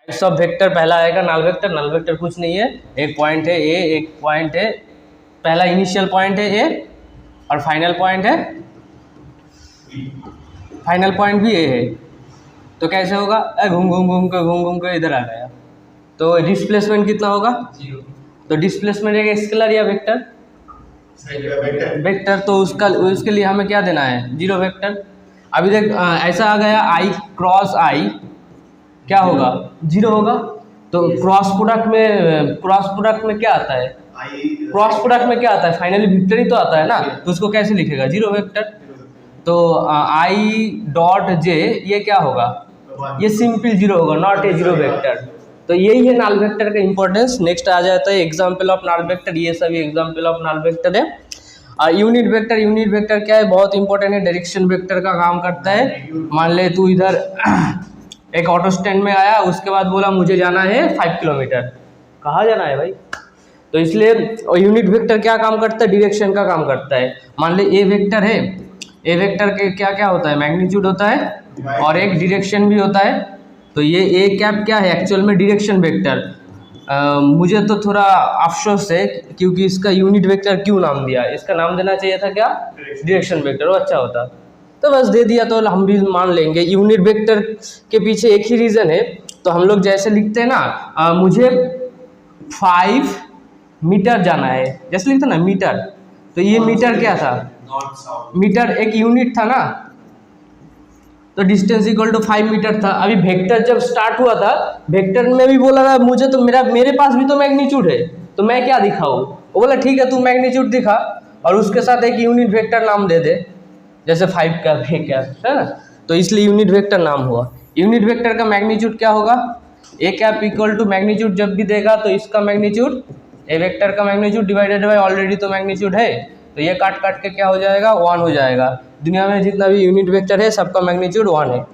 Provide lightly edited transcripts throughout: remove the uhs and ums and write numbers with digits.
सब वेक्टर पहला आएगा नल वेक्टर कुछ नहीं है, एक पॉइंट है ए, एक पॉइंट है, पहला इनिशियल पॉइंट है ए और फाइनल पॉइंट भी ए है। तो कैसे होगा, घूम घूम के इधर आ गया, तो डिस्प्लेसमेंट कितना होगा 0। तो डिस्प्लेसमेंट एक स्केलर या वेक्टर, तो उसके लिए हमें क्या देना है 0 वेक्टर। अभी देख ऐसा आ गया आई क्रॉस आई क्या होगा 0 होगा। तो क्रॉस प्रोडक्ट में क्या आता है, फाइनली विक्टर ही तो आता है ना, तो उसको कैसे लिखेगा 0 वेक्टर। तो आई डॉट जे ये क्या होगा, ये सिंपल 0 होगा, नॉट ए 0 वेक्टर। तो यही है नल वेक्टर का इंपॉर्टेंस। नेक्स्ट आ जाता है एग्जाम्पल ऑफ नल वेक्टर, ये सभी एग्जाम्पल ऑफ नल वेक्टर है। यूनिट वेक्टर क्या है, बहुत इंपॉर्टेंट है, डायरेक्शन वेक्टर का काम करता है। मान ले तू इधर एक ऑटो स्टैंड में आया, उसके बाद बोला मुझे जाना है 5 किलोमीटर, कहाँ जाना है भाई, तो इसलिए यूनिट वेक्टर क्या काम करता है, डायरेक्शन का काम करता है। मान ले ए वेक्टर है, ए वेक्टर के क्या क्या होता है, मैग्नीट्यूड होता है और एक डायरेक्शन भी होता है। तो ये ए कैप क्या है एक्चुअल में डायरेक्शन वेक्टर। मुझे तो थोड़ा अफसोस है क्योंकि इसका यूनिट वेक्टर क्यों नाम दिया, इसका नाम देना चाहिए था क्या डायरेक्शन वेक्टर, वो अच्छा होता, तो बस दे दिया तो हम भी मान लेंगे। यूनिट वेक्टर के पीछे एक ही रीज़न है, तो हम लोग जैसे लिखते हैं ना मुझे 5 मीटर जाना है, जैसे लिखते ना मीटर, तो ये मीटर क्या था, मीटर एक यूनिट था ना, तो डिस्टेंस इक्वल टू 5 मीटर था। अभी वेक्टर जब स्टार्ट हुआ था, वेक्टर में भी बोला था मुझे तो मेरे पास भी तो मैग्नीट्यूड है, तो मैं क्या दिखाऊँ, वो बोला ठीक है तू मैग्नीट्यूड दिखा और उसके साथ एक यूनिट वेक्टर नाम दे दे, जैसे 5 का क्या है ना, तो इसलिए यूनिट वेक्टर नाम हुआ। यूनिट वेक्टर का मैग्नीट्यूड क्या होगा, A cap equal to magnitude जब भी देगा तो इसका मैग्नीट्यूड ए वेक्टर का मैग्नीट्यूड डिवाइडेड बाय ऑलरेडी तो मैग्नीट्यूड है, तो ये काट के क्या हो जाएगा 1 हो जाएगा। दुनिया में जितना भी यूनिट वेक्टर है सबका मैग्नीट्यूड 1 है।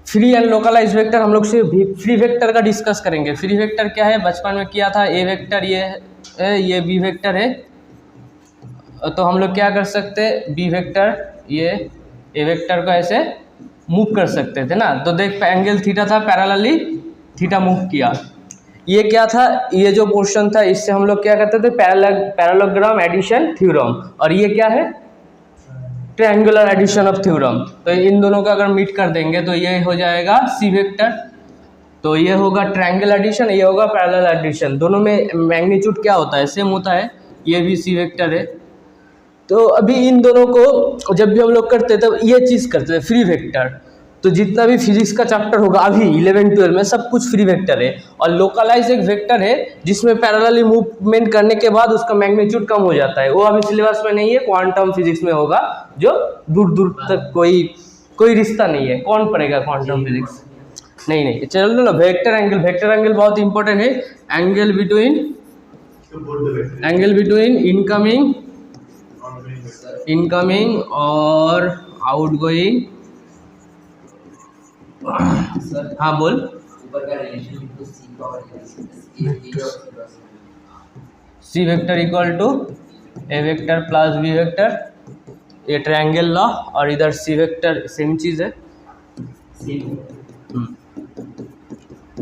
फ्री एंड लोकलाइज वेक्टर हम लोग सिर्फ फ्री वेक्टर का डिस्कस करेंगे। फ्री वेक्टर क्या है, बचपन में किया था, ए वेक्टर ये बी वेक्टर है, तो हम लोग क्या कर सकते हैं, बी वेक्टर ये ए वेक्टर को ऐसे मूव कर सकते थे ना, तो देख एंगल थीटा था, पैरेलली थीटा मूव किया, ये क्या था, ये जो पोर्शन था इससे हम लोग क्या करते थे पैरेललोग्राम एडिशन थ्योरम, और ये क्या है ट्रायंगुलर एडिशन ऑफ थ्योरम। तो इन दोनों का अगर मीट कर देंगे तो ये हो जाएगा सी वेक्टर, तो ये होगा ट्रायंगल एडिशन, ये होगा पैरेलल एडिशन, दोनों में मैग्नीट्यूड क्या होता है सेम होता है, ये भी सी वेक्टर है। तो अभी इन दोनों को जब भी हम लोग करते हैं तब ये चीज़ करते हैं फ्री वेक्टर। तो जितना भी फिजिक्स का चैप्टर होगा अभी 11-12 में सब कुछ फ्री वेक्टर है, और लोकलाइज एक वेक्टर है जिसमें पैरेलली मूवमेंट करने के बाद उसका मैग्नीट्यूड कम हो जाता है, वो अभी सिलेबस में नहीं है, क्वांटम फिजिक्स में होगा, जो दूर दूर तक कोई रिश्ता नहीं है, कौन पढ़ेगा क्वांटम फिजिक्स, नहीं चलो ना। वेक्टर एंगल बहुत इंपॉर्टेंट है, एंगल बिटवीन इनकमिंग और आउटगोइंग। हाँ बोल, C vector equal to A vector plus B vector, ये ट्रायंगल लॉ, और इधर सी वेक्टर सेम चीज़ है।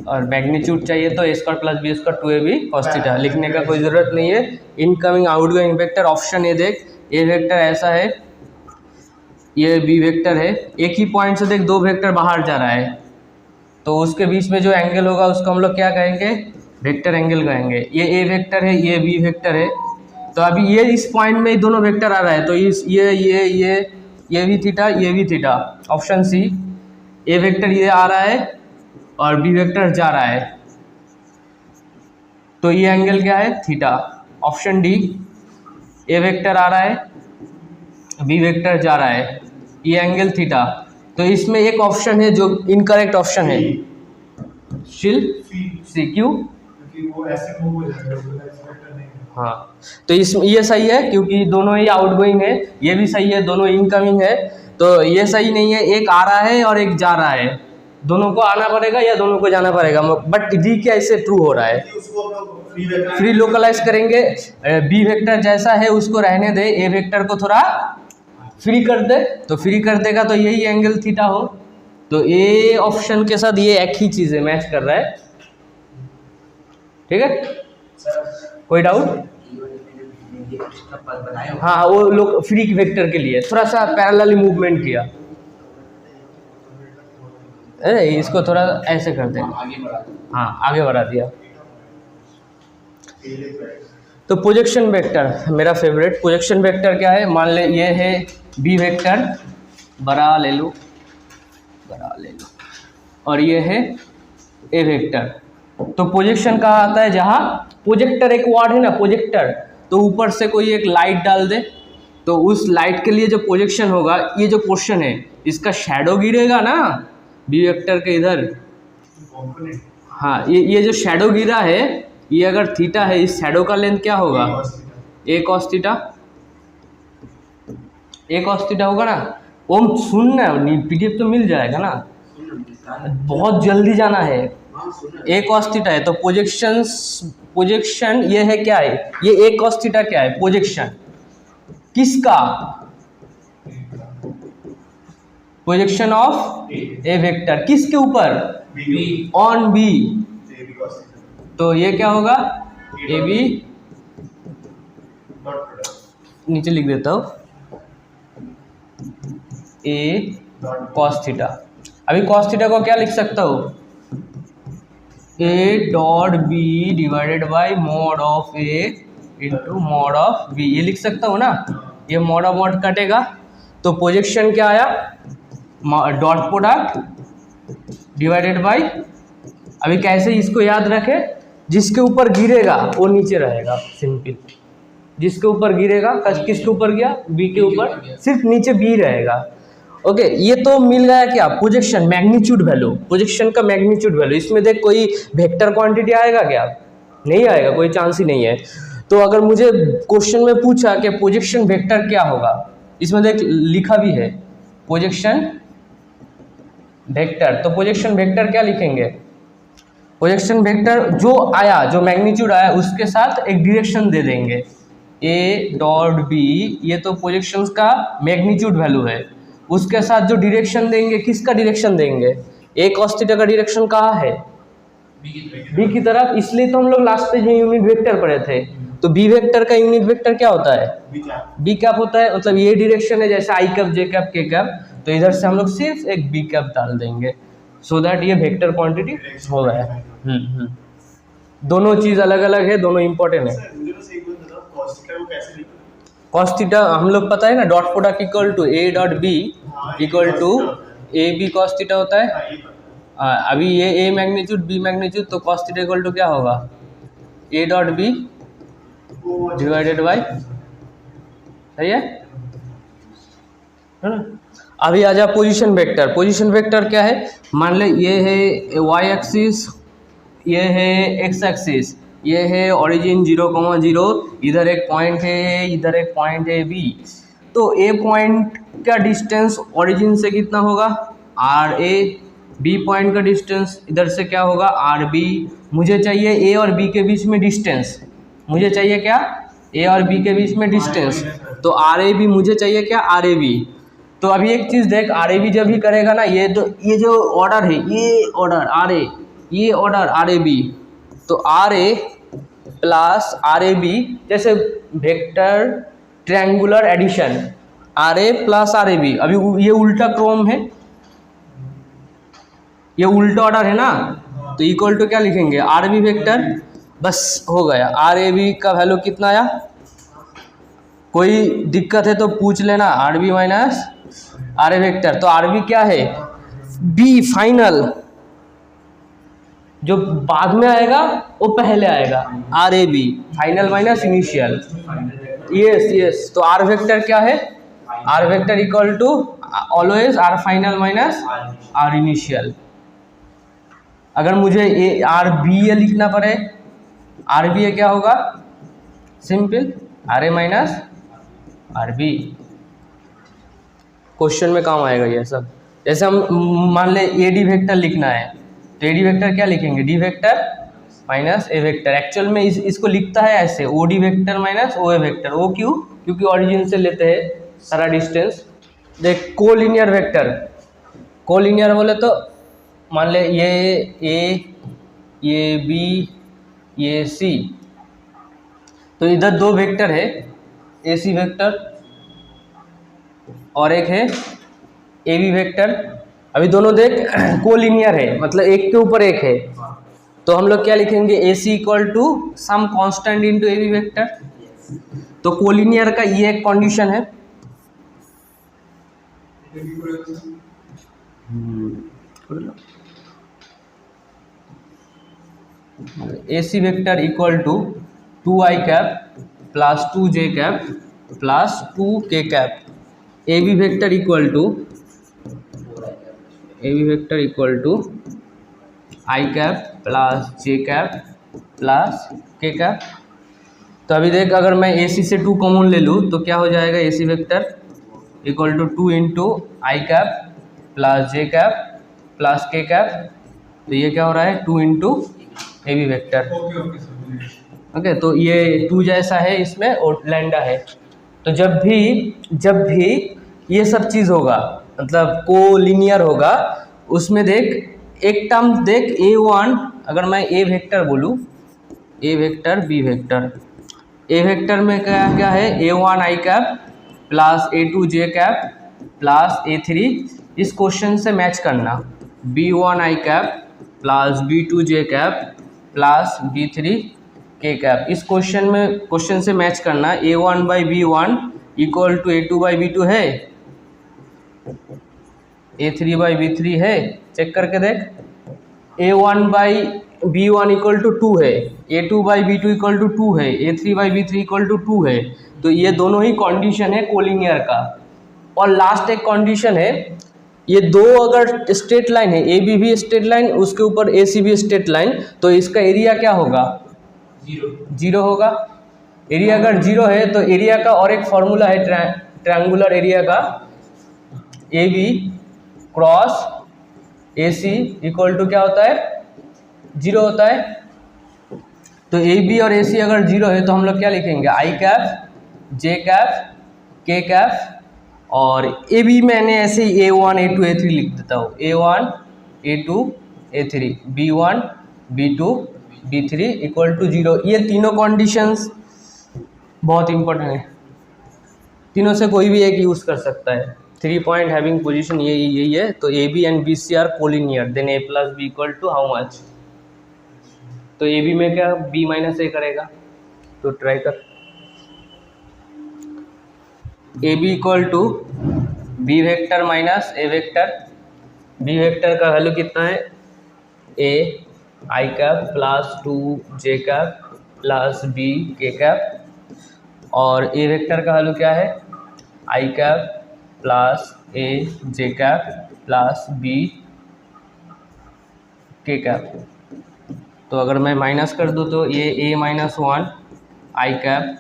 और मैग्नीट्यूड चाहिए तो A square plus B square 2ab cos theta, लिखने का कोई ज़रूरत नहीं है। Incoming outgoing vector option A देख, ए वेक्टर ऐसा है, ये बी वेक्टर है, एक ही पॉइंट से देख 2 वेक्टर बाहर जा रहा है, तो उसके बीच में जो एंगल होगा उसको हम लोग क्या कहेंगे वेक्टर एंगल कहेंगे। ये ए वेक्टर है, ये बी वेक्टर है, तो अभी ये इस पॉइंट में दोनों वेक्टर आ रहा है, तो इस ये भी थीटा, ये भी थीटा, ऑप्शन सी। ए वेक्टर ये आ रहा है और बी वेक्टर जा रहा है, तो ये एंगल क्या है थीटा। ऑप्शन डी, ए वेक्टर आ रहा है, बी वेक्टर जा रहा है, ये एंगल थीटा। तो इसमें एक ऑप्शन है जो इनकरेक्ट ऑप्शन है, सी क्यों, वो ऐसे मूव हो जाएगा। हाँ, तो ये सही है क्योंकि दोनों ही आउटगोइंग है, ये भी सही है, दोनों इनकमिंग है, तो ये सही नहीं है, एक आ रहा है और एक जा रहा है, दोनों को आना पड़ेगा या दोनों को जाना पड़ेगा, बट डी क्या इससे ट्रू हो रहा है, फ्री लोकलाइज करेंगे। बी वेक्टर जैसा है उसको रहने दे, ए वेक्टर को थोड़ा फ्री कर दे, तो फ्री कर देगा तो यही एंगल थीटा हो, तो ए ऑप्शन के साथ ये एक ही चीज़ है, मैच कर रहा है। ठीक है, कोई डाउट? हाँ, वो लोग फ्री वेक्टर के लिए थोड़ा सा पैरेलली मूवमेंट किया। अरे इसको थोड़ा ऐसे कर दें, हाँ आगे बढ़ा दिया। तो प्रोजेक्शन वेक्टर मेरा फेवरेट। प्रोजेक्शन वेक्टर क्या है? मान ले ये है बी वेक्टर, बड़ा ले लो, और ये है ए वेक्टर। तो प्रोजेक्शन कहाँ आता है? जहाँ प्रोजेक्टर एक वर्ड है ना, प्रोजेक्टर, तो ऊपर से कोई एक लाइट डाल दे तो उस लाइट के लिए जो प्रोजेक्शन होगा, ये जो पोर्शन है इसका शैडो गिरेगा ना बी वेक्टर के इधर। हाँ, ये जो शैडो गिरा है, ये अगर थीटा है, इस शैडो का लेंथ क्या होगा? ए कॉस थीटा। ए कॉस थीटा होगा ना। ओम सुनना, पीडीएफ तो मिल जाएगा ना, बहुत जल्दी जाना है। ए कॉस थीटा है तो प्रोजेक्शन ये है, क्या है ये? ए कॉस थीटा क्या है? प्रोजेक्शन किसका? प्रोजेक्शन ऑफ ए वेक्टर किसके ऊपर? On B. तो ये क्या होगा? ए बी, नीचे लिख देता हूँ, ए कॉस थीटा। अभी कॉस थीटा को क्या लिख सकता हूँ? A dot B divided by mod of A into mod of B, ये लिख सकता हूँ ना। ये मॉड ऑफ मॉड कटेगा तो प्रोजेक्शन क्या आया? डॉट प्रोडक्ट डिवाइडेड बाई, अभी कैसे इसको याद रखे? जिसके ऊपर गिरेगा वो नीचे रहेगा, सिंपल। जिसके ऊपर गिरेगा, किसके ऊपर गया? बी के ऊपर, सिर्फ नीचे बी रहेगा। ओके, ये तो मिल गया क्या? प्रोजेक्शन मैग्नीट्यूड वैल्यू, प्रोजेक्शन का मैग्नीट्यूड वैल्यू। इसमें देख कोई वेक्टर क्वांटिटी आएगा क्या? नहीं आएगा, कोई चांस ही नहीं है। तो अगर मुझे क्वेश्चन में पूछा कि प्रोजेक्शन वेक्टर क्या होगा, इसमें देख लिखा भी है प्रोजेक्शन वेक्टर। तो प्रोजेक्शन वेक्टर क्या लिखेंगे? प्रोजेक्शन वेक्टर जो आया, जो मैग्नीट्यूड आया, उसके साथ एक डायरेक्शन दे देंगे, ए डॉट बी। ये तो प्रोजेक्शंस का मैग्नीट्यूड वैल्यू है, उसके साथ जो डायरेक्शन देंगे, किसका डायरेक्शन देंगे? ए कॉस थीटा का डायरेक्शन कहाँ है? बी की तरफ। इसलिए तो हम लोग लास्ट में यूनिट वेक्टर पढ़े थे। तो बी वेक्टर का यूनिट वेक्टर क्या होता है? बी कैप होता है। मतलब ये डायरेक्शन है, जैसे आई कैप, जे कैप, के कैप, तो इधर से हम लोग सिर्फ एक बी कैप डाल देंगे, सो दैट ये वेक्टर क्वांटिटी हो गया है। दोनों चीज़ अलग अलग है, दोनों इंपॉर्टेंट है। कॉस थीटा हम लोग पता है ना, dot product equal to A dot B equal to A B cos theta होता है। अभी ये ए मैग्नीट्यूड बी मैग्नीट्यूड, तो कॉस थीटा इक्वल टू क्या होगा? A dot B divided by, सही है ना। अभी आ जा पोजीशन वेक्टर। पोजीशन वेक्टर क्या है? मान ले ये है वाई एक्सिस, ये है एक्स एक्सिस, ये है ओरिजिन 0,0, इधर एक पॉइंट है, इधर एक पॉइंट है बी। तो ए पॉइंट का डिस्टेंस ओरिजिन से कितना होगा? R A. बी पॉइंट का डिस्टेंस इधर से क्या होगा? R B. मुझे चाहिए ए और बी के बीच में डिस्टेंस। मुझे चाहिए क्या? ए और बी के बीच में डिस्टेंस। तो आर ए बी मुझे चाहिए क्या? R A B. तो अभी एक चीज़ देख, आर ए बी जब भी करेगा ना, ये जो ऑर्डर है, ये ऑर्डर आर ए, ये ऑर्डर आर ए बी, तो R A plus R A B, जैसे vector triangular addition, R A plus R A B. अभी ये उल्टा क्रॉम है, ये उल्टा ऑर्डर है ना, तो इक्वल टू क्या लिखेंगे? R B vector. बस हो गया। आर ए बी का वैल्यू कितना आया? कोई दिक्कत है तो पूछ लेना। R B minus R A vector. तो आर बी क्या है? बी फाइनल, जो बाद में आएगा वो पहले आएगा। R A B final minus initial. Yes. तो आर वेक्टर क्या है? R vector equal to always R final minus R initial. अगर मुझे ए आर बी ए लिखना पड़े, आर बी ए क्या होगा? Simple R A minus R B. Question में काम आएगा ये सब। जैसे हम मान ले ए डी वेक्टर लिखना है, तो ए डी वेक्टर क्या लिखेंगे? D vector minus A vector. Actual में इसको लिखता है ऐसे, O D vector minus O ए वेक्टर। ओ क्यों? क्योंकि ऑरिजिन से लेते हैं सारा डिस्टेंस। देख कोलिनियर वेक्टर, कोलिनियर बोले तो मान ले ये ए, ये बी, ये सी, तो इधर दो वेक्टर है, ए सी वेक्टर और एक है ए बी वेक्टर। अभी दोनों देख कोलिनियर है, मतलब एक के ऊपर एक है, तो हम लोग क्या लिखेंगे, A C equal to some constant into A B vector. तो कोलिनियर का ये एक कंडीशन है। A C vector equal to 2i cap plus 2j cap plus 2k cap. A B vector equal to I cap plus J cap plus K cap. तो अभी देख, अगर मैं ए सी से 2 कॉमन ले लूँ तो क्या हो जाएगा, A C vector equal to 2 into I cap plus J cap plus K cap. तो ये क्या हो रहा है, 2 into A B vector. Okay, तो ये 2 जैसा है इसमें और लैंडा है। तो जब भी ये सब चीज़ होगा, मतलब कोलिनियर होगा, उसमें देख एक टर्म देख a1, अगर मैं ए वेक्टर बोलूँ, ए वेक्टर बी वेक्टर, ए वेक्टर में क्या क्या है, a1 आई कैप प्लस a2 जे कैप प्लस a3, इस क्वेश्चन से मैच करना, b1 आई कैप प्लस b2 जे कैप प्लस b3 के कैप। इस क्वेश्चन से मैच करना, a1 by b1 equal to a2 by b2 है, a3 बाई b3 है, चेक करके देख। a1 by b1 equal to 2 है, a2 by b2 equal to 2 है, a3 by b3 equal to 2 है। तो ये दोनों ही कंडीशन है कोलिनियर का। और लास्ट एक कंडीशन है, ये दो अगर स्ट्रेट लाइन है, ए बी भी स्ट्रेट लाइन, उसके ऊपर ए सी भी स्ट्रेट लाइन, तो इसका एरिया क्या होगा, जीरो होगा। एरिया अगर जीरो है तो एरिया का और एक फॉर्मूला है ट्रायंगुलर एरिया का, A B cross A C equal to क्या होता है, जीरो होता है। तो ए बी और ए सी अगर जीरो है तो हम लोग क्या लिखेंगे, आई कैप जे कैप के कैप। और ए बी मैंने ऐसे ही a1 a2 a3 लिख देता हूँ, a1 a2 a3 b1 b2 b3 equal to 0। ये तीनों कंडीशंस बहुत इंपॉर्टेंट है, तीनों से कोई भी एक यूज़ कर सकता है। 3 पॉइंट हैविंग पोजीशन यही है। तो A B and B C are collinear, then A plus B equal to how much. तो ए बी में क्या बी माइनस ए करेगा, तो ट्राई कर। A B equal to B vector minus A vector. B vector का value कितना है, A I cap plus 2 J cap plus B K cap. और ए वेक्टर का वैल्यू क्या है, I cap plus A J cap plus B K cap. तो अगर मैं माइनस कर दूँ तो ये A minus 1 I cap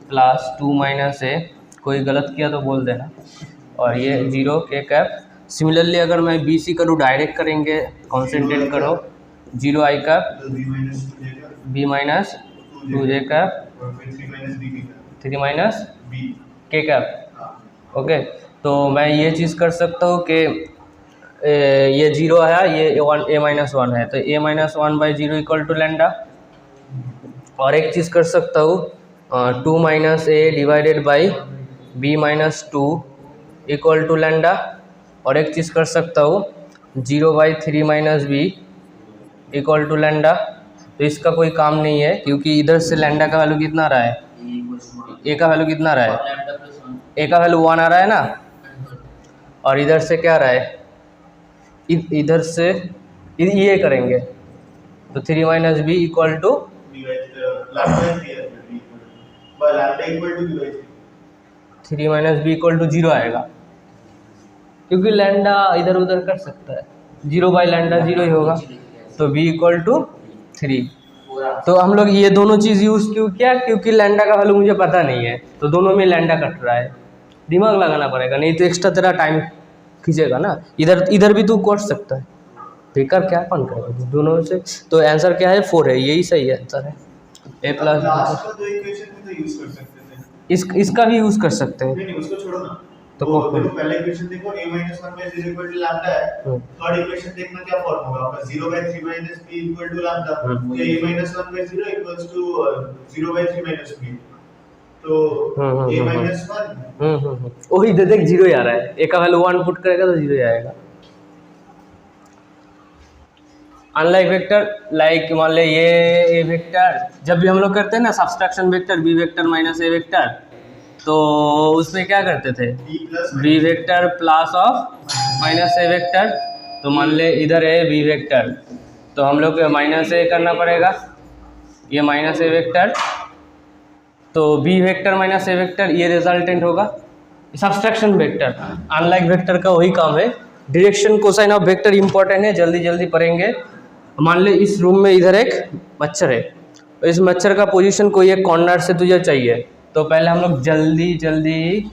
plus 2 minus A, कोई गलत किया तो बोल देना, और ये 0 के कैप। सिमिलरली अगर मैं बी सी करूँ, डायरेक्ट करेंगे, कॉन्सेंट्रेट करो, 0 आई cap B minus 2 J cap 3 minus के कैप। ओके, तो मैं ये चीज़ कर सकता हूँ कि ये 0 है, ये ए माइनस 1 है, तो A minus 1 by 0 equal to lambda. और एक चीज़ कर सकता हूँ, 2 minus A divided by B minus 2 equal to lambda. और एक चीज़ कर सकता हूँ, 0 by 3 minus B equal to lambda. तो इसका कोई काम नहीं है, क्योंकि इधर से लैंडा का वैल्यू कितना आ रहा है, ए का वैल्यू कितना आ रहा है, ए का वैल्यू 1 आ रहा है ना, और इधर से क्या आ रहा है, इधर से ये करेंगे तो 3 minus B equal to 3 minus B equal to 0 आएगा, क्योंकि लैंडा इधर उधर कर सकता है, 0 बाई लैंडा 0 ही होगा। तो b इक्वल टू 3। तो हम लोग ये दोनों चीज़ यूज़ क्यों किया, क्योंकि लैंडा का वैल्यू मुझे पता नहीं है, तो दोनों में लैंडा कट रहा है, दिमाग लगाना पड़ेगा, नहीं तो एक्स्ट्रा तेरा टाइम खींचेगा ना। इधर भी तू कर सकता है, बेकार क्या कौन करेगा दोनों से। तो आंसर क्या है, 4 है, यही सही आंसर है। ए प्लस इसका भी यूज़ कर सकते हैं, नहीं उसको छोड़ो ना, तो देखो पहले इक्वेशन देखो a - 1 by 0 equal to lambda है। थर्ड इक्वेशन देखना क्या फॉर्म होगा आपका 0 by 3 minus b equal to lambda. तो a - 1 by 0 equals to 0 by 3 minus b। तो a - 1 वही दे देख 0 ही आ रहा है, a का वैल्यू 1 पुट करेगा तो 0 ही आएगा। अनलाइक वेक्टर लाइक मान ले ये ए वेक्टर, जब भी हम लोग करते हैं ना subtraction vector B vector minus A vector, तो उसमें क्या करते थे B vector plus of minus A vector. तो मान ले इधर है बी वेक्टर, तो हम लोग माइनस ए करना पड़ेगा, ये माइनस ए वेक्टर, तो B vector minus A vector ये रिजल्टेंट होगा सब्सट्रैक्शन वेक्टर। अनलाइक वेक्टर का वही काम है। Direction cosine of vector important है, जल्दी जल्दी पढ़ेंगे। मान ले इस रूम में इधर एक मच्छर है, तो इस मच्छर का पोजीशन कोई एक कॉर्नर से तुझे चाहिए, तो पहले हम लोग जल्दी जल्दी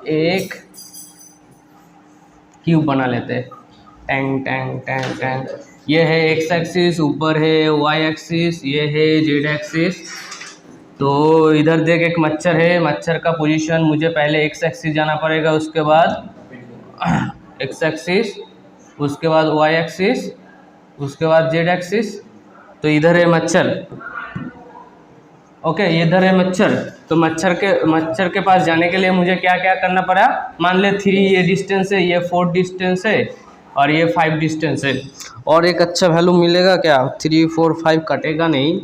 एक क्यूब बना लेते हैं। टैंग टैंग टैंग टैंग, ये है एक्स एक्सिस, ऊपर है वाई एक्सिस, ये है जेड एक्सिस। तो इधर देख एक मच्छर है, मच्छर का पोजीशन मुझे पहले एक्स एक्सिस जाना पड़ेगा, उसके बाद एक्स एक्सिस, उसके बाद वाई एक्सिस, उसके बाद जेड एक्सिस। तो इधर है मच्छर, ओके इधर है मच्छर। तो मच्छर के पास जाने के लिए मुझे क्या क्या करना पड़ा, मान ले 3 ये डिस्टेंस है, ये 4 डिस्टेंस है और ये 5 डिस्टेंस है। और एक अच्छा वैल्यू मिलेगा क्या, 3 4 5 कटेगा नहीं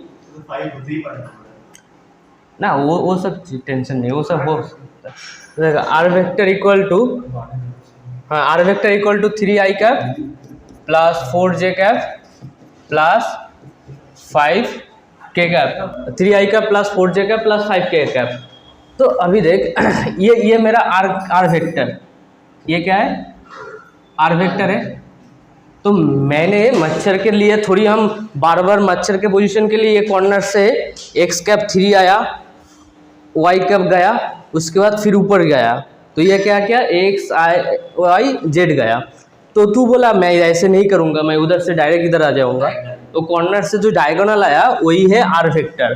ना, वो सब टेंशन नहीं, वो सब हो देखा। आर वेक्टर इक्वल टू, हाँ R vector equal to 3i cap plus 4j cap plus 5k cap, 3i cap plus 4j cap plus 5k cap. तो अभी देख ये मेरा आर वेक्टर, ये क्या है आर वेक्टर है। तो मैंने मच्छर के लिए थोड़ी हम बार बार मच्छर के पोजीशन के लिए ये कॉर्नर से एक्स कैप 3 आया, वाई कैप गया, उसके बाद फिर ऊपर गया, तो ये क्या क्या एक्स वाई जेड गया। तो तू बोला मैं ऐसे नहीं करूँगा, मैं उधर से डायरेक्ट इधर आ जाऊँगा, तो कॉर्नर से जो डायगोनल आया वही है आर वेक्टर।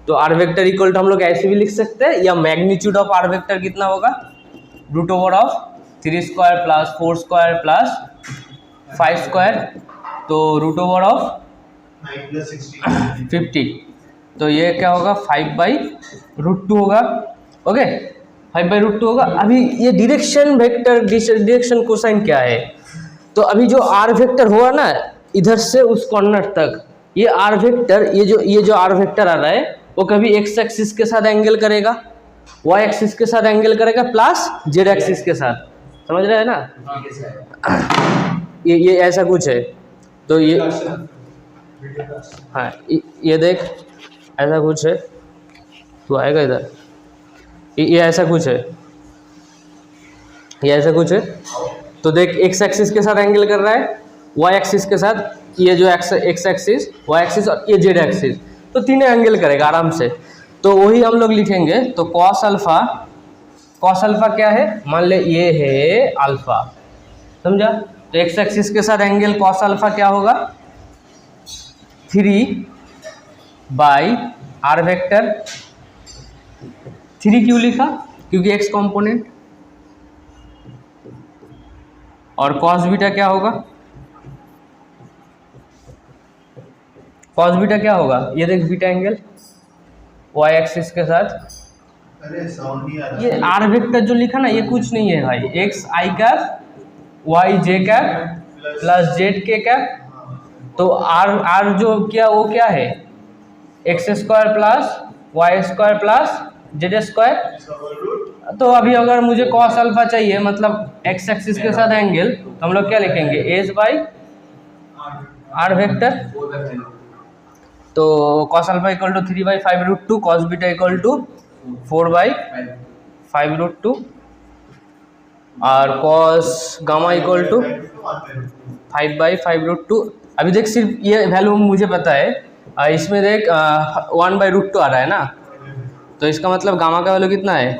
तो आर वेक्टर इक्वल टू हम लोग ऐसे भी लिख सकते हैं, या मैग्नीट्यूड ऑफ आर वेक्टर कितना होगा, root over of 3 square plus 4 square plus 5 square, तो रूट ओवर ऑफ 50। तो ये क्या होगा 5/√2 होगा, ओके 5/√2 होगा। अभी ये डायरेक्शन वेक्टर, डायरेक्शन कोसाइन क्या है, तो अभी जो आर वेक्टर हुआ ना इधर से उस कॉर्नर तक, ये आर वेक्टर, ये जो आर वेक्टर आ रहा है वो कभी एक्स एक्सिस के साथ एंगल करेगा, वाई एक्सिस के साथ एंगल करेगा, प्लस जेड एक्सिस के साथ, समझ रहे हैं ना। ये ऐसा कुछ है, तो ये हाँ ये देख ऐसा कुछ है, तो आएगा इधर, ये ऐसा कुछ है, ये ऐसा कुछ है। तो देख एक्स एक्सिस के साथ एंगल कर रहा है, वाई एक्सिस के साथ, ये जो एक्स एक्सिस, वाई एक्सिस और ये जेड एक्सिस, तो तीनों एंगल करेगा आराम से। तो वही हम लोग लिखेंगे, तो कॉस अल्फा क्या है, मान ले ये है अल्फा, समझा। तो एक्स एक्सिस के साथ एंगल कॉस अल्फा क्या होगा 3/r वेक्टर। 3 क्यों लिखा, क्योंकि एक्स कंपोनेंट। और कॉस बीटा क्या होगा, कॉस बीटा क्या होगा, ये देख बीटा एंगल वाई एक्सिस के साथ। अरे साउंड नहीं आ रहा, ये आर वेक्टर जो लिखा ना ये कुछ नहीं है भाई, X I cap Y J cap plus Z K cap. तो आर जो किया वो क्या है X square plus Y square plus Z square. तो अभी अगर मुझे कॉस अल्फा चाहिए, मतलब एक्स एक्सिस के साथ एंगल, तो हम लोग क्या लिखेंगे एज बाई आर वेक्टर। तो cos alpha equal to 3/5√2, cos beta equal to 4/5√2, और कॉस गामा इक्वल टू 5/5√2। अभी देख सिर्फ ये वैल्यू मुझे पता है, इसमें देख 1/√2 आ रहा है ना, तो इसका मतलब गामा का वैल्यू कितना है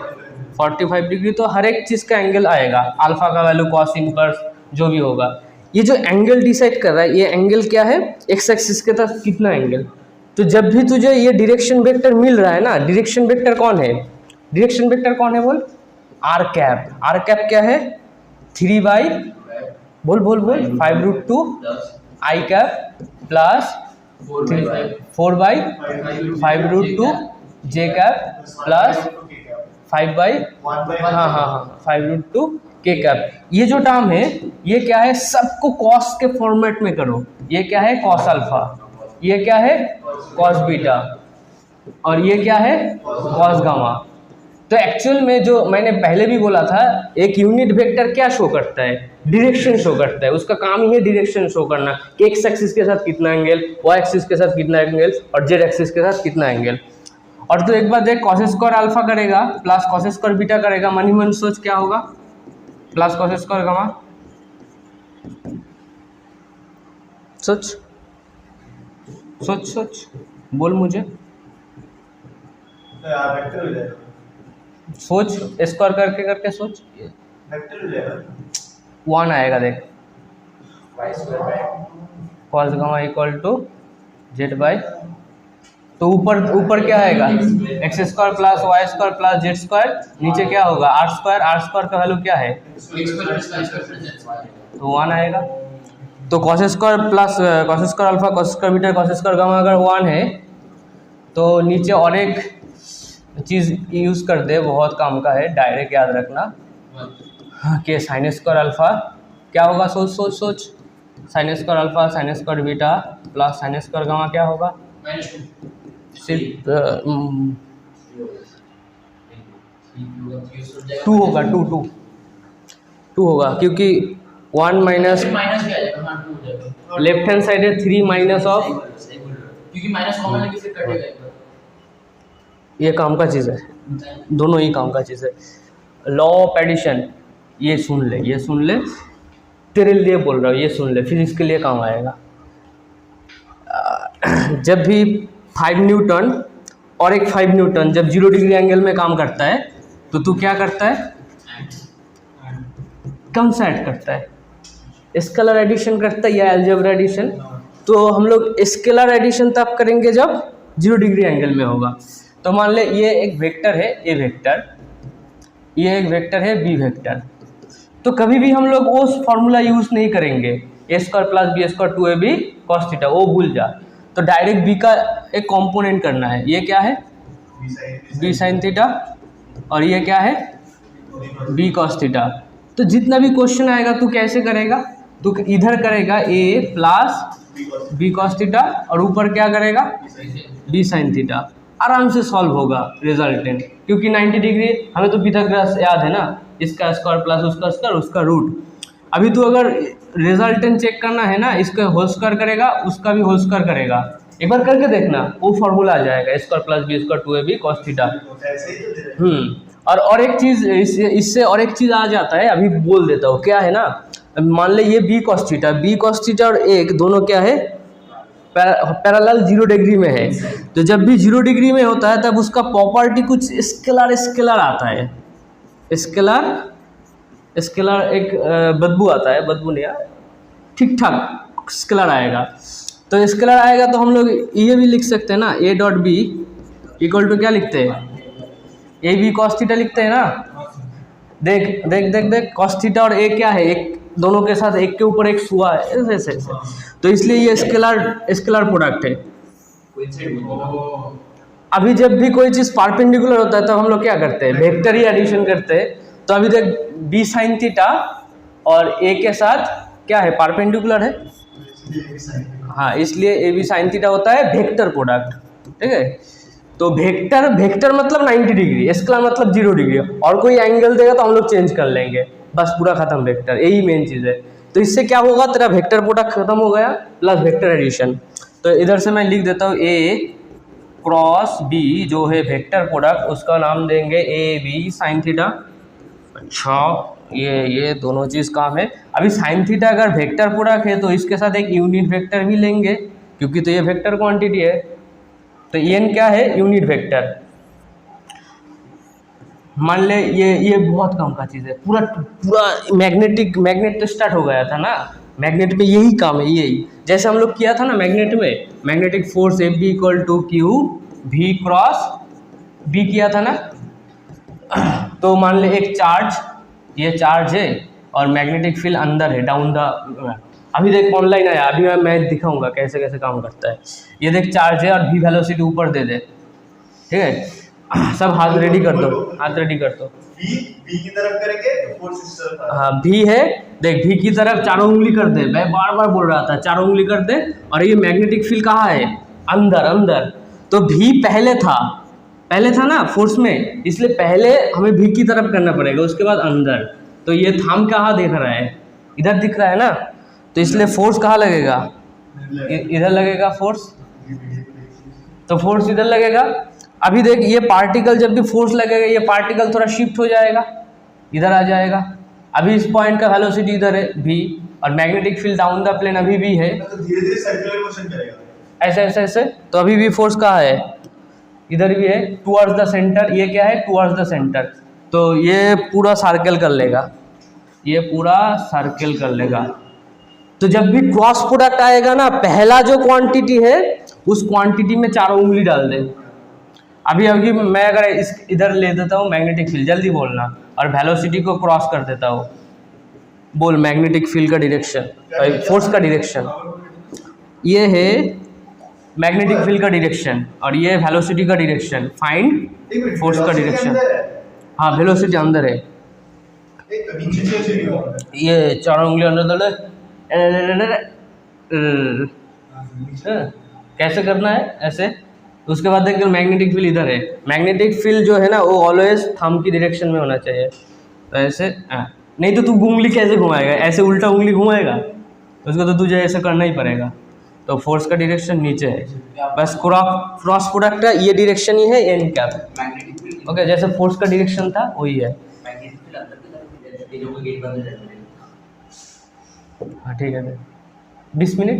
45 डिग्री। तो हर एक चीज़ का एंगल आएगा, अल्फा का वैल्यू, कॉस इनवर्स जो भी होगा। ये जो एंगल डिसाइड कर रहा है, ये एंगल क्या है एक्स एक्सिस के तरफ कितना एंगल। तो जब भी तुझे ये डायरेक्शन वेक्टर मिल रहा है ना, डायरेक्शन वेक्टर कौन है, डायरेक्शन वेक्टर कौन है बोल, आर कैप क्या है 3 बाई बोल 5√2 I cap plus 4 by 5√2 J cap plus 5 by 5√2 K cap. ये जो टर्म है ये क्या है, सबको कॉस के फॉर्मेट में करो। ये क्या है कॉस अल्फा, ये क्या है कॉस बीटा, और ये क्या है कॉस गामा। तो एक्चुअल में जो मैंने पहले भी बोला था, एक यूनिट वेक्टर क्या शो करता है, डायरेक्शन शो करता है। उसका काम ही है डायरेक्शन शो करना कि एक्स एक्सिस के साथ कितना एंगल, वाई एक्सिस के साथ कितना एंगल और जेड एक्सिस के साथ कितना एंगल। और तो एक बार देख, कॉस स्क्वायर अल्फा करेगा प्लस कॉस स्क्वायर बीटा करेगा, मन ही मन सोच क्या होगा, प्लस कॉस स्क्वायर गामा। सोच सोच सोच बोल मुझे, वेक्टर हो जाएगा, सोच स्क्वायर करके करके सोच, वेक्टर हो जाएगा 1 आएगा देख, cos gamma equal to Z by, तो ऊपर क्या आएगा X square plus Y square plus Z square, नीचे क्या होगा आर स्क्वायर का वैल्यू क्या है तो 1 आएगा। तो cos square plus cos square alpha cos square beta cos square gamma अगर 1 है तो नीचे और एक चीज़ यूज़ कर दे, बहुत काम का है, डायरेक्ट याद रखना कि साइन स्क्वायर अल्फा क्या होगा, सोच sine square alpha sine square beta plus sine square gamma क्या होगा, सिर्फ 2 होगा, 2 होगा, क्योंकि 1 माइनस लेफ्ट हैंड साइड है 3 माइनस ऑफ, क्योंकि माइनस कॉमन लेके फिर कटेगा। ये काम का चीज़ है, दोनों ही काम का चीज़ है। लॉ ऑफ एडिशन ये सुन ले तेरे लिए बोल रहा हूँ, ये सुन ले, फिजिक्स के लिए काम आएगा। जब भी 5 न्यूटन और एक 5 न्यूटन जब 0 डिग्री एंगल में काम करता है तो तू क्या करता है, कौन सा ऐड करता है, स्केलर एडिशन करता है या अलजेब्रा एडिशन। तो हम लोग स्केलर एडिशन तब करेंगे जब 0 डिग्री एंगल में होगा। तो मान ले ये एक वेक्टर है ए वेक्टर, ये एक वेक्टर है बी वेक्टर, तो कभी भी हम लोग वो फॉर्मूला यूज़ नहीं करेंगे A square plus B square 2ab cos theta, वो भूल जा। तो डायरेक्ट बी का एक कंपोनेंट करना है, ये क्या है बी साइन थीटा और ये क्या है बी कॉस थीटा। तो जितना भी क्वेश्चन आएगा तू कैसे करेगा, तू इधर करेगा ए प्लस बी कॉस थीटा और ऊपर क्या करेगा बी साइन थीटा, आराम से सॉल्व होगा रिजल्टेंट, क्योंकि 90 डिग्री हमें तो पिथागोरस याद है ना, इसका स्क्वायर प्लस उसका स्क्वायर उसका रूट। अभी तो अगर रिजल्टेंट चेक करना है ना, इसका होल स्क्वायर करेगा उसका भी होल स्क्वायर करेगा, एक बार करके देखना वो फॉर्मूला आ जाएगा square plus B square 2ab cos theta. और एक चीज़ इससे और एक चीज़ आ जाता है, अभी बोल देता हूँ क्या है ना, मान ले ये बी कॉस थीटा और एक दोनों क्या है पैरेलल 0 डिग्री में है। तो जब भी 0 डिग्री में होता है तब उसका प्रॉपर्टी कुछ स्केलर आता है, स्केलर एक बदबू आता है, बदबू नहीं यार, ठीक ठाक स्केलर आएगा। तो स्केलर आएगा तो हम लोग ये भी लिख सकते हैं ना, A dot B equal to क्या लिखते हैं ए बी कॉस थीटा लिखते हैं ना। देख देख देख देख कॉस थीटा और ए क्या है, एक दोनों के साथ एक के ऊपर एक हुआ है ऐसे। तो इसलिए ये स्केलर प्रोडक्ट है। अभी जब भी कोई चीज़ परपेंडिकुलर होता है तो हम लोग क्या करते हैं वेक्टर ही एडिशन करते हैं। तो अभी देख बी साइन थीटा और ए के साथ क्या है परपेंडिकुलर है, हाँ, इसलिए ए बी साइन थीटा होता है वेक्टर प्रोडक्ट, ठीक है। तो वेक्टर मतलब 90 डिग्री, स्केलर मतलब 0 डिग्री, और कोई एंगल देगा तो हम लोग चेंज कर लेंगे, बस पूरा खत्म वेक्टर, यही मेन चीज़ है। तो इससे क्या होगा, तेरा वेक्टर प्रोडक्ट खत्म हो गया प्लस वेक्टर एडिशन। तो इधर से मैं लिख देता हूँ ए क्रॉस बी जो है वेक्टर प्रोडक्ट, उसका नाम देंगे ए बी साइन थीटा। अच्छा, ये दोनों चीज़ काम है। अभी साइन थीटा अगर वेक्टर प्रोडक्ट है तो इसके साथ एक यूनिट वेक्टर भी लेंगे, क्योंकि तो ये वेक्टर क्वांटिटी है। तो एन क्या है यूनिट वेक्टर। मान ले ये बहुत कम का चीज़ है, पूरा मैग्नेट तो स्टार्ट हो गया था ना, मैग्नेट में यही काम है, यही जैसे हम लोग किया था ना मैग्नेट में, magnetic force F B equal to Q V cross B किया था ना। तो मान ले एक चार्ज, ये चार्ज है और मैग्नेटिक फील्ड अंदर है, डाउन द, अभी देख ऑनलाइन आया, अभी मैं दिखाऊंगा कैसे कैसे काम करता है। ये देख चार्ज है और v वेलोसिटी ऊपर दे दे, ठीक है। सब हाथ रेडी कर दो, हाथ रेडी कर दो। v की तरफ करेंगे तो फोर्स इस तरफ हाँ v है, देख v की तरफ चारों उंगली कर दे, मैं बार बार बोल रहा था चारों उंगली कर दे। और ये मैग्नेटिक फील्ड कहाँ है, अंदर अंदर। तो v पहले था ना फोर्स में, इसलिए पहले हमें v की तरफ करना पड़ेगा, उसके बाद अंदर। तो ये थाम कहाँ देख रहा है, इधर दिख रहा है ना, तो इसलिए फोर्स कहाँ लगेगा, इधर लगेगा फोर्स, तो फोर्स इधर लगेगा। अभी देख ये पार्टिकल जब भी फोर्स लगेगा ये पार्टिकल थोड़ा शिफ्ट हो जाएगा, इधर आ जाएगा। अभी इस पॉइंट का वेलोसिटी इधर है v, और magnetic field down the plane अभी भी है, तो धीरे धीरे सर्कुलर मोशन करेगा ऐसे ऐसे ऐसे। तो अभी भी फोर्स कहाँ है, इधर भी है, टुवर्ड्स द सेंटर। ये क्या है, टुवर्ड्स द सेंटर। तो ये पूरा सर्कल कर लेगा, ये पूरा सर्कल कर लेगा। तो जब भी क्रॉस प्रोडक्ट आएगा ना, पहला जो क्वांटिटी है उस क्वांटिटी में चारों उंगली डाल दे। अभी अभी मैं अगर इस इधर ले देता हूँ मैग्नेटिक फील्ड, जल्दी बोलना, और वेलोसिटी को क्रॉस कर देता हूँ, बोल मैग्नेटिक फील्ड का डायरेक्शन, फोर्स का डायरेक्शन। ये है मैग्नेटिक फील्ड का डायरेक्शन और ये वेलोसिटी का डायरेक्शन। फाइंड फोर्स का डायरेक्शन। हाँ वेलोसिटी अंदर है, ये चारों उंगली अंदर डाले। कैसे करना है, ऐसे। उसके बाद देखिए मैग्नेटिक फील्ड इधर है, मैग्नेटिक फील्ड जो है ना वो ऑलवेज थंब की डायरेक्शन में होना चाहिए। तो ऐसे नहीं तो तू उंगली कैसे घुमाएगा, ऐसे उल्टा उंगली घुमाएगा, उसको तो तुझे ऐसे करना ही पड़ेगा। तो फोर्स का डायरेक्शन नीचे है, बस क्रॉस प्रोडक्ट का ये डायरेक्शन ही है N cap. Magnetic field okay, जैसे फोर्स का डायरेक्शन था वही है। मैग्नेटिक फील्ड अंदर की तरफ है, तेजों का गेट बंद रहता है। हाँ ठीक है, 20 मिनट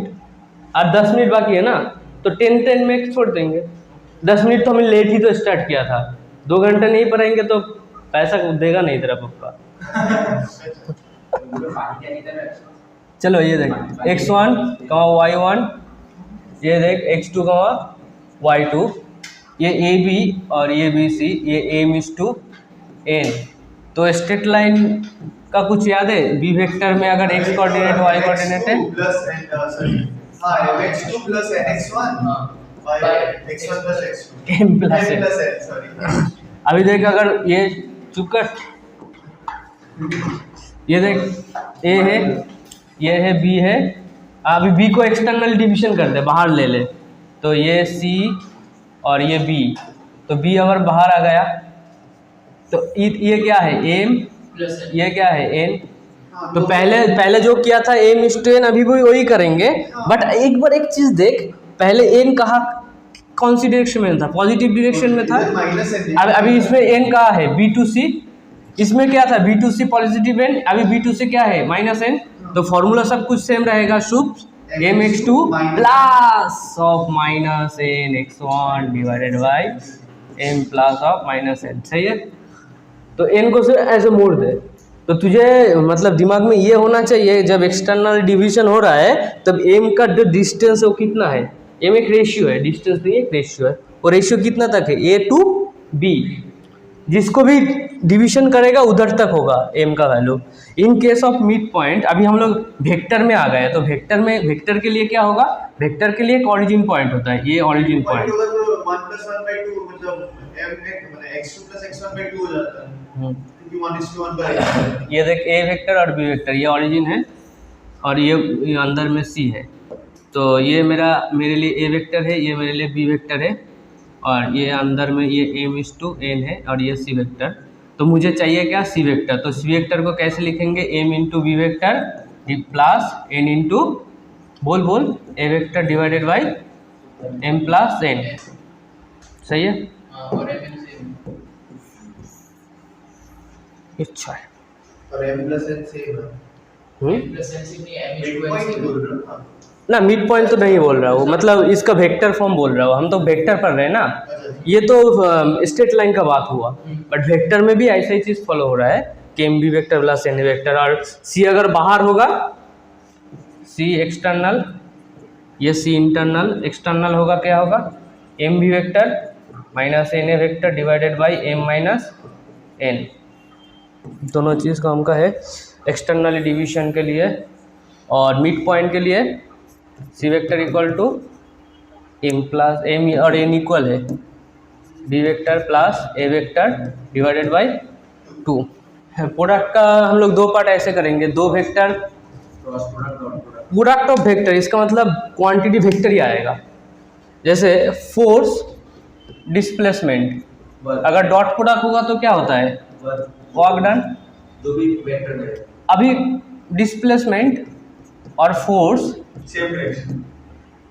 और 10 मिनट बाकी है ना, तो 10 में छोड़ देंगे। 10 मिनट तो हमें लेट ही तो स्टार्ट किया था, 2 घंटे नहीं पढ़ेंगे तो पैसा देगा नहीं तेरा पप्पा। चलो ये देख x1, y1, ये देख x2, y2, ये AB और ये BC, ये aim is to n। तो स्ट्रेट लाइन का कुछ याद है, b वेक्टर में अगर x कोऑर्डिनेट y कोऑर्डिनेट है plus x2 plus x1 x1 plus x2 m plus n n। Plus n sorry. अभी देख अगर ये चुप कर, ये देख a है, ये है b है। अभी b को एक्सटर्नल डिवीजन कर दे, बाहर ले ले, तो ये c और ये b, तो b अगर बाहर आ गया तो ये क्या है m, ये क्या है n। तो पहले जो किया था m इस टू n, अभी भी वही करेंगे। बट एक बार एक चीज देख, पहले n कहाँ कौन सी डायरेक्शन में था, पॉजिटिव डायरेक्शन में था। अभी इसमें n कहाँ है, b2c, इसमें क्या था b2c पॉजिटिव n, अभी b2c क्या है -n। तो फॉर्मूला सब कुछ सेम रहेगा, शुभ mx2 plus of -n x1 divided by m plus of -n। सही है, तो n को सिर्फ ऐसे मोड़ दे। तो तुझे मतलब दिमाग में ये होना चाहिए जब एक्सटर्नल डिवीजन हो रहा है तब m का जो डिस्टेंस है वो कितना है। m एक रेशियो है, डिस्टेंस नहीं एक रेशियो है। वो रेशियो कितना तक है, a टू b, जिसको भी डिवीजन करेगा उधर तक होगा m का value. In case of mid point, अभी हम लोग वेक्टर में आ गए, तो वेक्टर में, वेक्टर के लिए क्या होगा, वेक्टर के लिए एक ऑरिजिन पॉइंट होता है, ये ऑरिजिन पॉइंट। 1 + 1/2 मतलब x2 + x1/2 हो जाता है, क्योंकि 1:1 ये देख a वेक्टर और b वेक्टर, ये ऑरिजिन है और ये अंदर में c है। तो ये मेरे लिए a वेक्टर है, ये मेरे लिए b वेक्टर है, और ये अंदर में ये m is to n है, और ये c वेक्टर। तो मुझे चाहिए क्या, c वेक्टर। तो c वेक्टर को कैसे लिखेंगे, m into b vector plus n into बोल a vector divided by m plus n। सही है, और m अच्छा है। और m + n सेम है, ना मिड पॉइंट तो नहीं बोल रहा हूँ, मतलब इसका वेक्टर फॉर्म बोल रहा हूँ, हम तो वेक्टर पढ़ रहे हैं ना। ये तो स्ट्रेट लाइन का बात हुआ, बट वेक्टर में भी ऐसा ही चीज़ फॉलो हो रहा है कि M B vector plus N vector. और सी अगर बाहर होगा, सी एक्सटर्नल, ये सी इंटरनल, एक्सटर्नल होगा क्या होगा, M B vector minus N A vector divided by M minus N. दोनों चीज़ काम का है एक्सटर्नली डिवीजन के लिए और मिड पॉइंट के लिए C vector equal to M plus M और एन इक्वल है B vector plus A vector divided by 2। Product का हम लोग दो पार्ट ऐसे करेंगे, दो vector cross product dot product. Product of vector, इसका मतलब क्वांटिटी वेक्टर ही आएगा। जैसे फोर्स डिस्प्लेसमेंट, अगर डॉट प्रोडक्ट होगा तो क्या होता है वर्क डन। दो भी वेक्टर में अभी डिस्प्लेसमेंट और फोर्स सेम डायरेक्शन।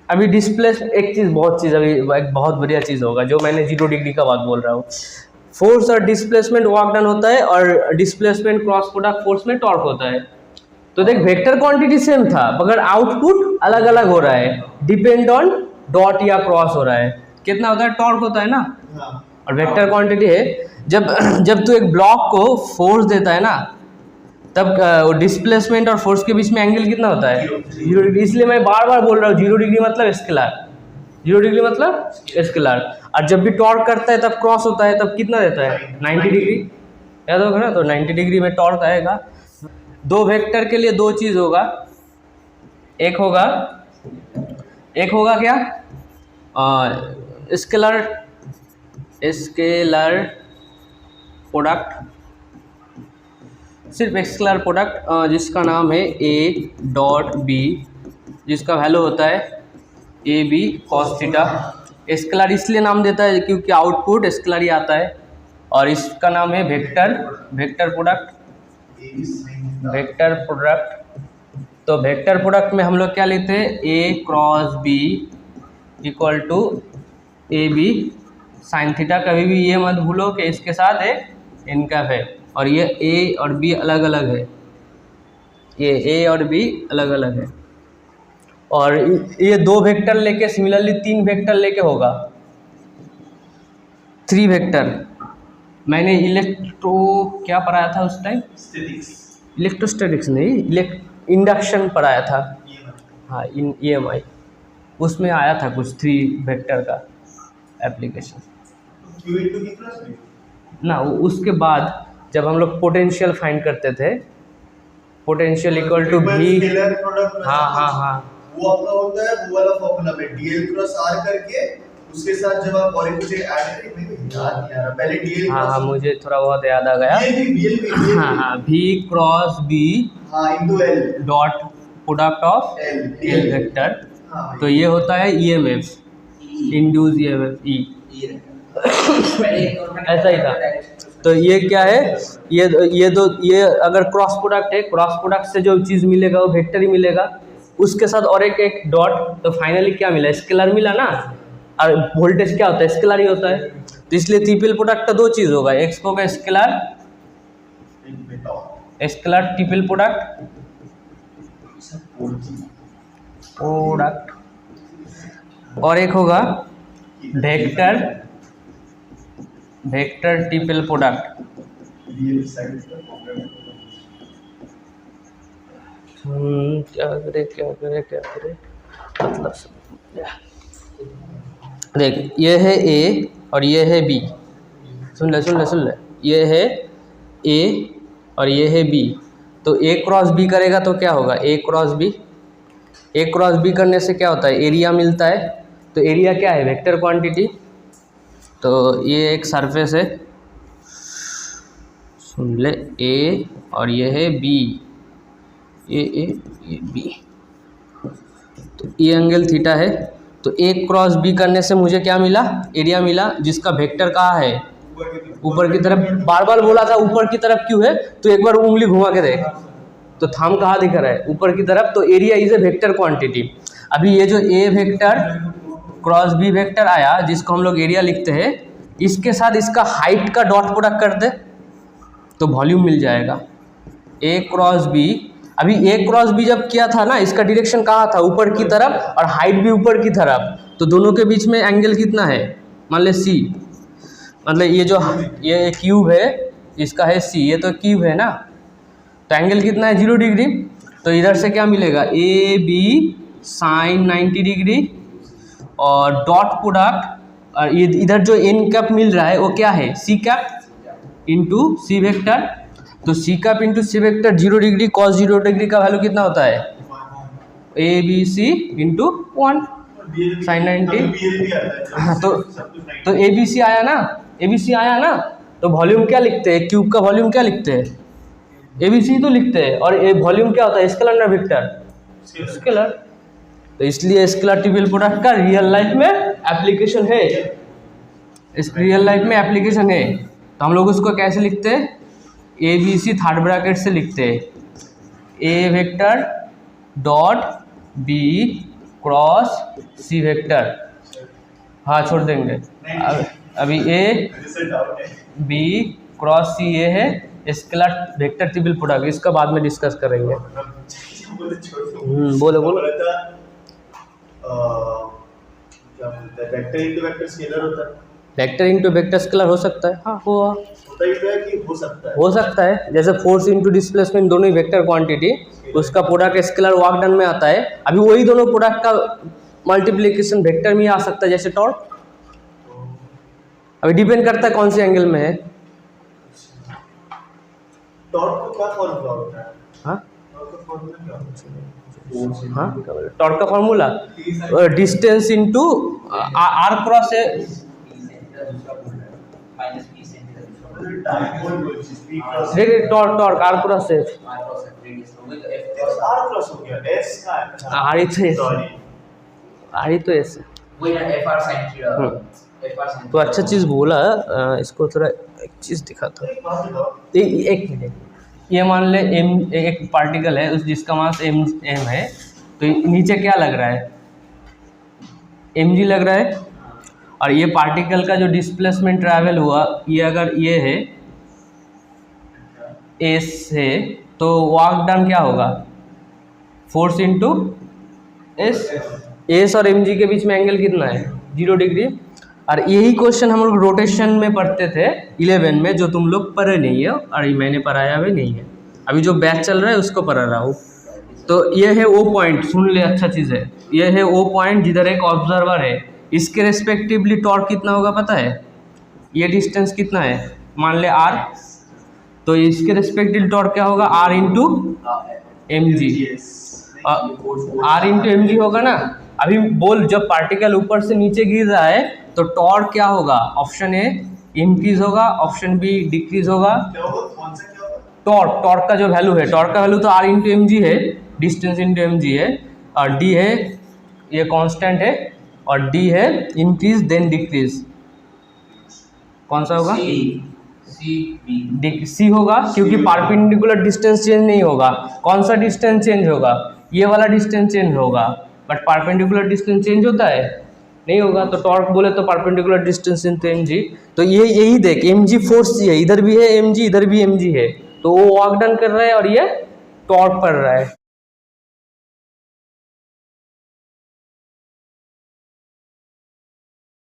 अभी डिस्प्लेस एक चीज़ बहुत चीज़ अभी एक बहुत बढ़िया चीज़ होगा जो मैंने 0 डिग्री का बात बोल रहा हूँ। फोर्स और डिस्प्लेसमेंट वर्क डन होता है और डिस्प्लेसमेंट क्रॉस प्रोडक्ट फोर्स में टॉर्क होता है। तो देख वेक्टर क्वांटिटी सेम था मगर आउटपुट अलग अलग हो रहा है, डिपेंड ऑन डॉट या क्रॉस हो रहा है। कितना होता है टॉर्क होता है ना, और वेक्टर क्वांटिटी है। जब तू एक ब्लॉक को फोर्स देता है ना तब डिस्प्लेसमेंट और फोर्स के बीच में एंगल कितना होता है 0 डिग्री। इसलिए मैं बार बार बोल रहा हूँ 0 डिग्री मतलब स्केलर, 0 डिग्री मतलब स्केलर। और जब भी टॉर्क करता है तब क्रॉस होता है तब कितना देता है 90 डिग्री, याद होगा ना। तो 90 डिग्री में टॉर्क आएगा। दो वेक्टर के लिए दो चीज़ होगा, एक होगा क्या स्केलर प्रोडक्ट, सिर्फ स्केलर प्रोडक्ट जिसका नाम है ए डॉट बी, जिसका वैल्यू होता है A B cos theta. Scalar इसलिए नाम देता है क्योंकि आउटपुट स्केलर ही आता है, और इसका नाम है वेक्टर प्रोडक्ट। तो वेक्टर प्रोडक्ट में हम लोग क्या लेते हैं A cross B equal to A B sine theta. कभी भी ये मत भूलो कि इसके साथ एक इनकैप है और ये ए और बी अलग अलग है, ये ए और बी अलग अलग है। और ये दो वेक्टर लेके सिमिलरली 3 वेक्टर लेके होगा 3 वेक्टर। मैंने क्या पढ़ाया था उस टाइम, इलेक्ट्रोस्टैटिक्स नहीं, इंडक्शन पढ़ाया था। हाँ EMI उसमें आया था कुछ 3 वेक्टर का एप्लीकेशन ना। उसके बाद जब हम लोग पोटेंशियल फाइंड करते थे, पोटेंशियल इक्वल टू भी, हाँ वो आपका होता है वो वाला फॉर्मूला में dl क्रॉस r करके उसके साथ जब आप और कुछ ऐड करेंगे याद नहीं आ रहा पहले dl क्रॉस, हाँ मुझे थोड़ा बहुत याद आ गया। हाँ v cross b into l dot product of l vector. तो ये होता है EMF, इंड्यूस EMF E। ऐसा ही था। तो ये क्या है, ये अगर क्रॉस प्रोडक्ट है, क्रॉस प्रोडक्ट से जो चीज़ मिलेगा वो वेक्टर ही मिलेगा, उसके साथ और एक डॉट, तो फाइनली क्या मिला स्केलर मिला ना। और वोल्टेज क्या होता है स्केलर ही होता है। तो इसलिए ट्रिपल प्रोडक्ट का दो चीज़ होगा, एक होगा स्केलर ट्रिपल प्रोडक्ट और एक होगा वेक्टर ट्रिपल प्रोडक्ट। क्या करे मतलब देख, ये है ए और ये है बी। सुन ले, ये है ए और ये है बी। तो ए क्रॉस बी करेगा तो क्या होगा ए क्रॉस बी करने से क्या होता है एरिया मिलता है। तो एरिया क्या है वेक्टर क्वांटिटी। तो ये एक सरफेस है, सुन ले, ए और ये है बी, ये बी। तो ये एंगल थीटा है। तो ए क्रॉस बी करने से मुझे क्या मिला एरिया मिला, जिसका वेक्टर कहाँ है ऊपर की तरफ। बार बार बोला था ऊपर की तरफ क्यों है, तो एक बार उंगली घुमा के देख, तो थंब कहाँ दिख रहा है ऊपर की तरफ। तो area is a vector quantity. अभी ये जो ए वेक्टर क्रॉस बी वेक्टर आया जिसको हम लोग एरिया लिखते हैं, इसके साथ इसका हाइट का डॉट प्रोडक्ट कर दे तो वॉल्यूम मिल जाएगा ए क्रॉस बी। अभी ए क्रॉस बी जब किया था ना, इसका डायरेक्शन कहाँ था ऊपर की तरफ और हाइट भी ऊपर की तरफ। तो दोनों के बीच में एंगल कितना है मान ले सी, मतलब ये क्यूब है इसका है सी, ये तो क्यूब है ना। तो एंगल कितना है 0 डिग्री। तो इधर से क्या मिलेगा ए बी साइन 90 डिग्री और डॉट प्रोडक्ट, और ये इधर जो एन कैप मिल रहा है वो क्या है C cap into C vector तो C cap into C vector 0 degree cos 0 degree का वैल्यू कितना होता है A B C into 1 sin 90। हाँ तो ए बी सी आया ना, ए बी सी आया ना, तो वॉल्यूम क्या लिखते हैं, क्यूब का वॉल्यूम क्या लिखते हैं, ए बी सी तो लिखते हैं। और ए वॉल्यूम क्या होता है, स्केलर ना वेक्टर, स्केलर। तो इसलिए स्केलर ट्रिवियल प्रोडक्ट का रियल लाइफ में एप्लीकेशन है, इस रियल लाइफ में एप्लीकेशन है। तो हम लोग उसको कैसे लिखते हैं, A B C third bracket से लिखते हैं, A vector dot B cross C vector. हाँ छोड़ देंगे, अभी ए बी क्रॉस सी ये है स्केलर वेक्टर ट्रिवियल प्रोडक्ट, इसका बाद में डिस्कस करेंगे। बोलो बोलो। क्या बोलते हैं, वेक्टर इनटू वेक्टर स्केलर होता है, वेक्टर इंटू वेक्टर स्केलर हो सकता है, हाँ होता ही तो है कि हो सकता है, हो सकता है। जैसे फोर्स इंटू डिस्प्लेसमेंट दोनों ही वेक्टर क्वांटिटी, उसका प्रोडक्ट स्केलर वर्क डन में आता है। अभी वही दोनों प्रोडक्ट का मल्टीप्लिकेशन वेक्टर में आ सकता है, जैसे टॉर्क। अभी डिपेंड करता है कौन से एंगल में है। टॉर्क का क्या फॉर्मूला होता है, हाँ टॉर्क का फॉर्मूला क्या होता है, हाँ टॉर्क का formula distance into R cross है, देखिए टॉर्क आर क्रॉस है, आर क्रॉस हो गया, एस का है, आर ही तो सॉरी आर ही तो ऐसे। वही ना FR sin theta, FR sin तो अच्छा चीज़ बोला, इसको थोड़ा एक चीज़ दिखाता हूँ। एक बात बताओ, एक मिनट, ये मान ले एम एक पार्टिकल है उस जिसका मास एम है, तो नीचे क्या लग रहा है, एम जी लग रहा है। और ये पार्टिकल का जो डिस्प्लेसमेंट ट्रैवल हुआ, ये अगर ये है एस है, तो वर्क डन क्या होगा, फोर्स इंटू एस। एस और एम जी के बीच में एंगल कितना है, 0 डिग्री। और यही क्वेश्चन हम लोग रोटेशन में पढ़ते थे 11 में, जो तुम लोग पढ़े नहीं है और मैंने पढ़ाया भी नहीं है, अभी जो बैच चल रहा है उसको पढ़ा रहा हूँ। तो ये है ओ पॉइंट, सुन ले अच्छा चीज़ है, ये है ओ पॉइंट जिधर एक ऑब्जर्वर है, इसके रेस्पेक्टिवली टॉर्क कितना होगा पता है, ये डिस्टेंस कितना है मान ले r, तो इसके रेस्पेक्टिव टॉर्क क्या होगा, r into M G, r into M G होगा ना। अभी बोल, जब पार्टिकल ऊपर से नीचे गिर रहा है तो टॉर्क क्या होगा, ऑप्शन ए इंक्रीज होगा, ऑप्शन बी डिक्रीज होगा। क्या होगा, कौन सा क्या होगा, टॉर्क का जो वैल्यू है, टॉर्क का वैल्यू तो r इंटू एम जी है, डिस्टेंस इंटू एम जी है, और d है ये कांस्टेंट है, और d है इंक्रीज देन डिक्रीज। कौन सा होगा, सी होगा, क्योंकि परपेंडिकुलर डिस्टेंस चेंज नहीं होगा। कौन सा डिस्टेंस चेंज होगा, ये वाला डिस्टेंस चेंज होगा, बट परपेंडिकुलर डिस्टेंस चेंज होता है, नहीं होगा। तो टॉर्क बोले तो perpendicular distance into M G. तो ये यही देख, एम जी फोर्स है, इधर भी है एम जी, इधर भी एम जी है, तो वो वर्क डन कर रहा है और ये टॉर्क पड़ रहा है।